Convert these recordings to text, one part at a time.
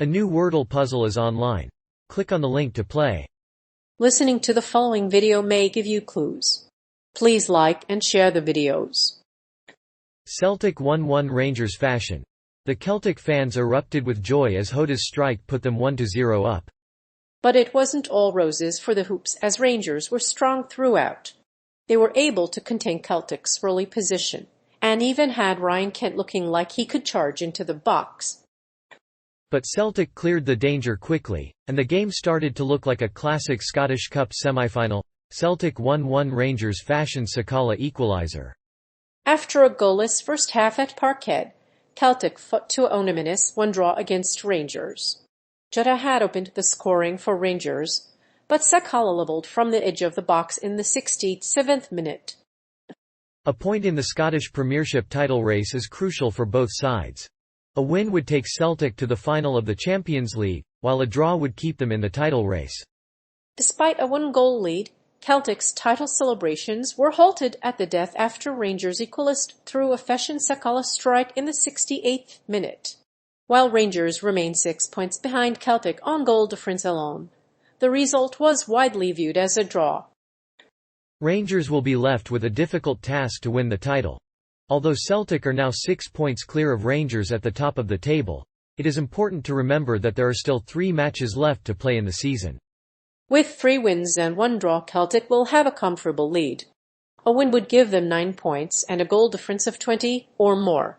A new Wordle puzzle is online. Click on the link to play. Listening to the following video may give you clues. Please like and share the videos. Celtic 1-1 Rangers Fashion. The Celtic fans erupted with joy as Hoda's strike put them 1-0 up. But it wasn't all roses for the Hoops as Rangers were strong throughout. They were able to contain Celtic's early position, and even had Ryan Kent looking like he could charge into the box. But Celtic cleared the danger quickly, and the game started to look like a classic Scottish Cup semi-final. Celtic 1-1 Rangers Fashion Sakala equaliser. After a goalless first half at Parkhead, Celtic fought to an -1 draw against Rangers. Jota had opened the scoring for Rangers, but Sakala levelled from the edge of the box in the 67th minute. A point in the Scottish Premiership title race is crucial for both sides. A win would take Celtic to the final of the Champions League, while a draw would keep them in the title race. Despite a one-goal lead, Celtic's title celebrations were halted at the death after Rangers equalised through a Fashion Sakala strike in the 68th minute. While Rangers remained 6 points behind Celtic on goal difference alone, the result was widely viewed as a draw. Rangers will be left with a difficult task to win the title. Although Celtic are now 6 points clear of Rangers at the top of the table, it is important to remember that there are still 3 matches left to play in the season. With 3 wins and 1 draw, Celtic will have a comfortable lead. A win would give them 9 points and a goal difference of 20 or more.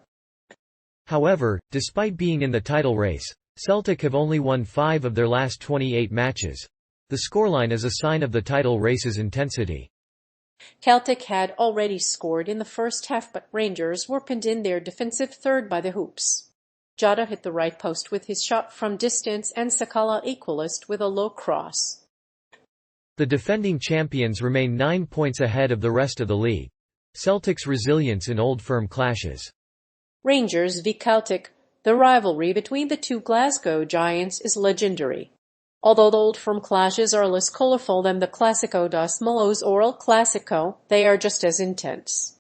However, despite being in the title race, Celtic have only won 5 of their last 28 matches. The scoreline is a sign of the title race's intensity. Celtic had already scored in the first half, but Rangers were pinned in their defensive third by the Hoops. Jota hit the right post with his shot from distance and Sakala equalised with a low cross. The defending champions remain 9 points ahead of the rest of the league. Celtic's resilience in Old Firm clashes. Rangers v Celtic. The rivalry between the two Glasgow giants is legendary. Although the Old Firm clashes are less colourful than the Clásico dos Molos or El Clásico, they are just as intense.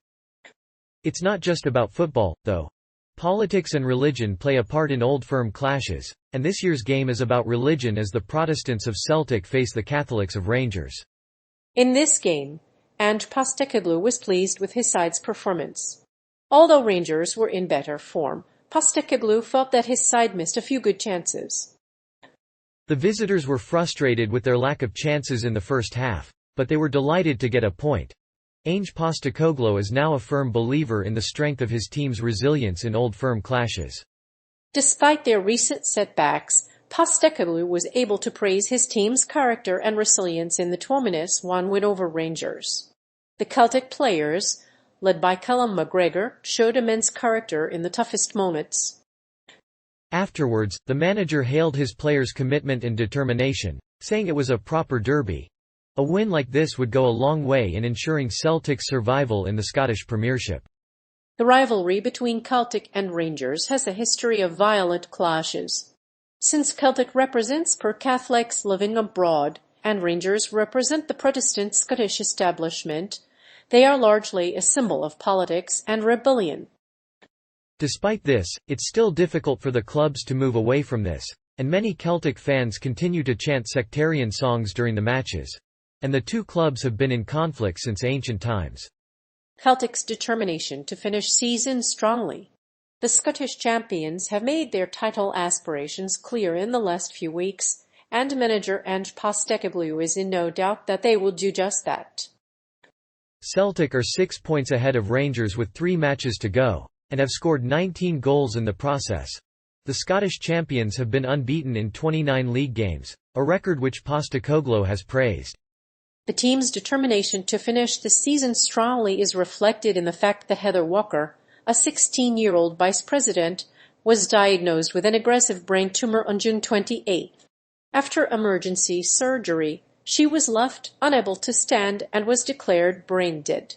It's not just about football, though. Politics and religion play a part in Old Firm clashes, and this year's game is about religion as the Protestants of Celtic face the Catholics of Rangers. In this game, Ange Postecoglou was pleased with his side's performance. Although Rangers were in better form, Postecoglou felt that his side missed a few good chances. The visitors were frustrated with their lack of chances in the first half, but they were delighted to get a point. Ange Postecoglou is now a firm believer in the strength of his team's resilience in Old Firm clashes. Despite their recent setbacks, Postecoglou was able to praise his team's character and resilience in the 2-1 win over Rangers. The Celtic players, led by Callum McGregor, showed immense character in the toughest moments. Afterwards, the manager hailed his players' commitment and determination, saying it was a proper derby. A win like this would go a long way in ensuring Celtic's survival in the Scottish Premiership. The rivalry between Celtic and Rangers has a history of violent clashes. Since Celtic represents poor Catholics living abroad, and Rangers represent the Protestant Scottish establishment, they are largely a symbol of politics and rebellion. Despite this, it's still difficult for the clubs to move away from this, and many Celtic fans continue to chant sectarian songs during the matches. And the two clubs have been in conflict since ancient times. Celtic's determination to finish season strongly. The Scottish champions have made their title aspirations clear in the last few weeks, and manager Ange Postecoglou is in no doubt that they will do just that. Celtic are 6 points ahead of Rangers with 3 matches to go, and have scored 19 goals in the process. The Scottish champions have been unbeaten in 29 league games, a record which Postecoglou has praised. The team's determination to finish the season strongly is reflected in the fact that Heather Walker, a 16-year-old vice president, was diagnosed with an aggressive brain tumor on June 28. After emergency surgery, she was left unable to stand and was declared brain dead.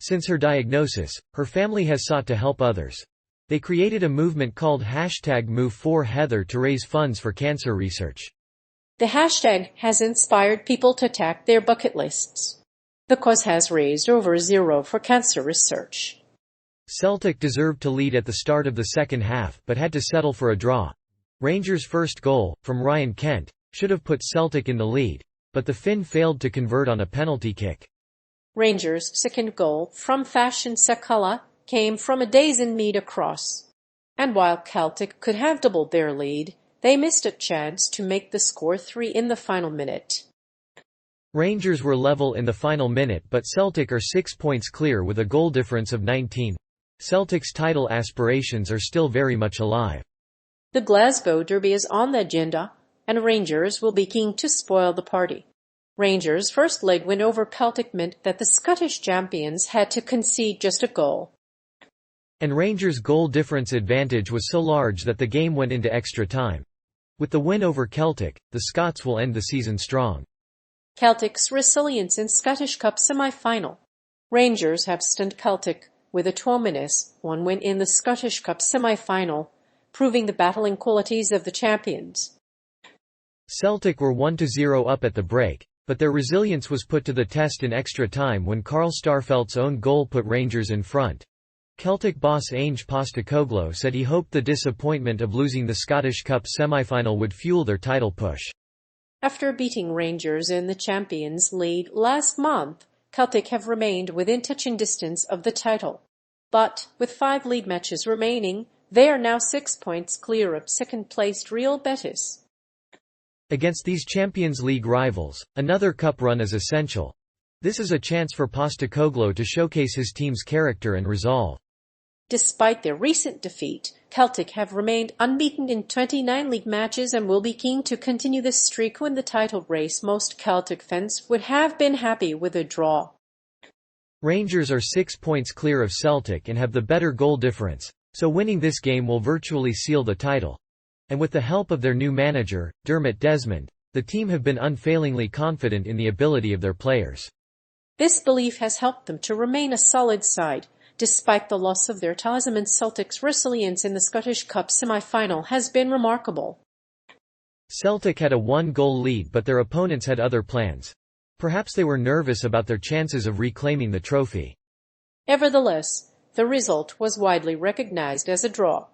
Since her diagnosis, her family has sought to help others. They created a movement called #MoveForHeather to raise funds for cancer research. The hashtag has inspired people to tack their bucket lists. The cause has raised over €0 for cancer research. Celtic deserved to lead at the start of the second half but had to settle for a draw. Rangers' first goal, from Ryan Kent, should have put Celtic in the lead, but the Finn failed to convert on a penalty kick. Rangers' second goal, from Fashion Sakala, came from a Dazen-Mead cross. And while Celtic could have doubled their lead, they missed a chance to make the score 3 in the final minute. Rangers were level in the final minute, but Celtic are 6 points clear with a goal difference of 19. Celtic's title aspirations are still very much alive. The Glasgow Derby is on the agenda, and Rangers will be keen to spoil the party. Rangers' first leg win over Celtic meant that the Scottish champions had to concede just a goal. And Rangers' goal difference advantage was so large that the game went into extra time. With the win over Celtic, the Scots will end the season strong. Celtic's resilience in Scottish Cup semi-final. Rangers have stunned Celtic with a 2-1 win in the Scottish Cup semi-final, proving the battling qualities of the champions. Celtic were 1-0 up at the break, but their resilience was put to the test in extra time when Carl Starfelt's own goal put Rangers in front. Celtic boss Ange Postecoglou said he hoped the disappointment of losing the Scottish Cup semi-final would fuel their title push. After beating Rangers in the Champions League last month, Celtic have remained within touching distance of the title. But, with 5 league matches remaining, they are now 6 points clear of second-placed Real Betis. Against these Champions League rivals, another cup run is essential. This is a chance for Postecoglou to showcase his team's character and resolve. Despite their recent defeat, Celtic have remained unbeaten in 29 league matches and will be keen to continue this streak when the title race. Most Celtic fans would have been happy with a draw. Rangers are 6 points clear of Celtic and have the better goal difference, so winning this game will virtually seal the title. And with the help of their new manager, Dermot Desmond, the team have been unfailingly confident in the ability of their players. This belief has helped them to remain a solid side, despite the loss of their talisman. Celtic's resilience in the Scottish Cup semi-final has been remarkable. Celtic had a 1-goal lead, but their opponents had other plans. Perhaps they were nervous about their chances of reclaiming the trophy. Nevertheless, the result was widely recognized as a draw.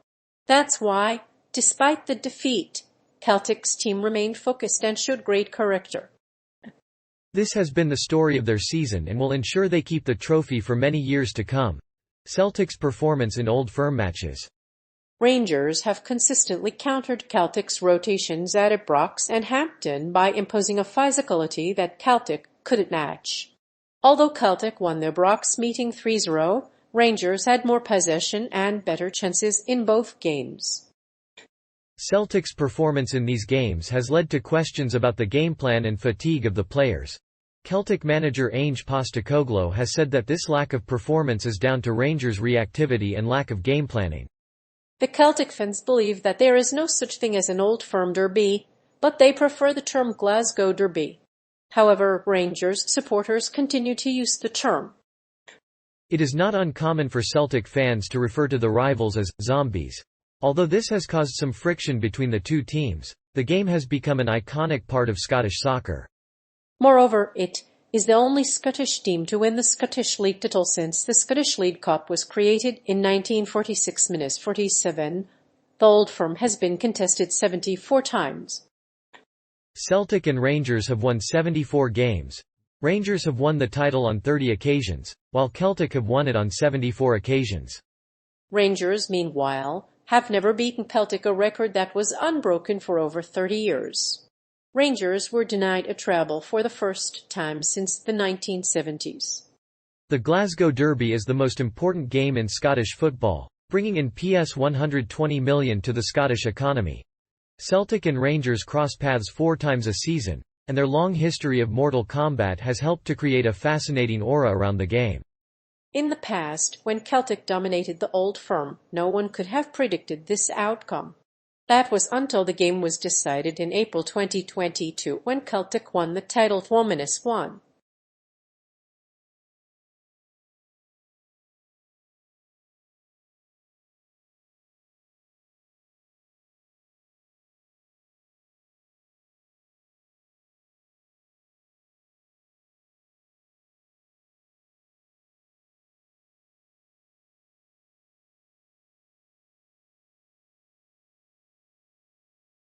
That's why, despite the defeat, Celtic's team remained focused and showed great character. This has been the story of their season and will ensure they keep the trophy for many years to come. Celtic's performance in Old Firm matches. Rangers have consistently countered Celtic's rotations at Ibrox and Hampden by imposing a physicality that Celtic couldn't match. Although Celtic won the Ibrox meeting 3-0, Rangers had more possession and better chances in both games. Celtic's performance in these games has led to questions about the game plan and fatigue of the players. Celtic manager Ange Postecoglou has said that this lack of performance is down to Rangers' reactivity and lack of game planning. The Celtic fans believe that there is no such thing as an Old Firm derby, but they prefer the term Glasgow Derby. However, Rangers supporters continue to use the term. It is not uncommon for Celtic fans to refer to the rivals as zombies. Although this has caused some friction between the two teams, the game has become an iconic part of Scottish soccer. Moreover, it is the only Scottish team to win the Scottish League title since the Scottish League Cup was created in 1946–47. The Old Firm has been contested 74 times. Celtic and Rangers have won 74 games. Rangers have won the title on 30 occasions, while Celtic have won it on 74 occasions. Rangers, meanwhile, have never beaten Celtic, a record that was unbroken for over 30 years. Rangers were denied a treble for the first time since the 1970s. The Glasgow Derby is the most important game in Scottish football, bringing in £120 million to the Scottish economy. Celtic and Rangers cross paths 4 times a season, and their long history of mortal combat has helped to create a fascinating aura around the game. In the past, when Celtic dominated the Old Firm, no one could have predicted this outcome. That was until the game was decided in April 2022, when Celtic won the title 1-1.